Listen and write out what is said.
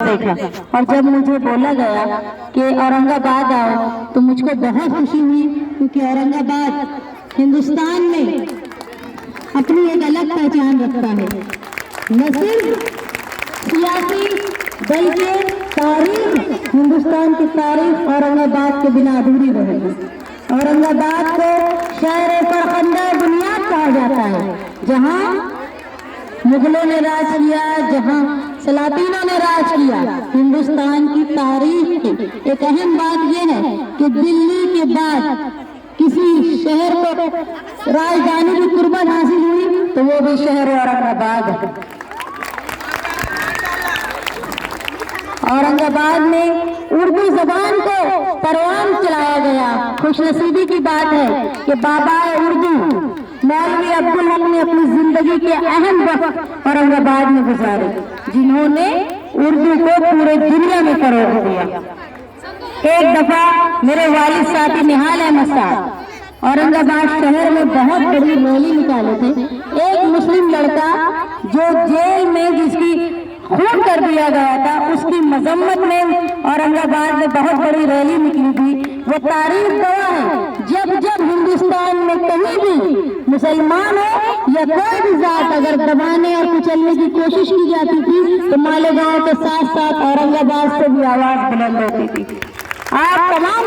देखा। और जब मुझे बोला गया कि औरंगाबाद आओ तो मुझको बहुत खुशी हुई, क्योंकि औरंगाबाद हिंदुस्तान में अपनी एक अलग पहचान रखता है। न सिर्फ सियासी बल्कि तारीख, हिंदुस्तान की तारीख औरंगाबाद के बिना अधूरी रहेगी। औरंगाबाद को शहर फरखंदा बुनियाद कहा जाता है, जहाँ मुगलों ने राज किया, जहाँ सलातीनों ने राज किया। हिंदुस्तान की तारीख की एक अहम बात यह है कि दिल्ली के बाद किसी शहर को राजधानी की कुर्बत हासिल हुई तो वो भी शहर औरंगाबाद है। औरंगाबाद में उर्दू जबान को परवान चलाया गया। खुशनसीबी की बात है कि बाबा उर्दू मौलवी अब्दुल हक ने अपनी जिंदगी के अहम वक्त औरंगाबाद में गुजारे, जिन्होंने उर्दू को पूरे दुनिया में फरोग दिया। एक दफा मेरे वालिद साथी निहाल अहमद साहब औरंगाबाद शहर में बहुत बड़ी रैली निकाले थे। एक मुस्लिम लड़का जो जेल में जिसकी खून कर दिया गया था, उसकी मजम्मत में औरंगाबाद में बहुत बड़ी रैली निकली थी। वो तारीफ गवाह है, जब जब हिंदुस्तान में कहीं भी मुसलमान हो या कोई भी जात अगर दबाने और कुचलने की कोशिश की जाती थी तो मालेगांव के साथ साथ औरंगाबाद से भी आवाज बुलंद होती थी। आप तमाम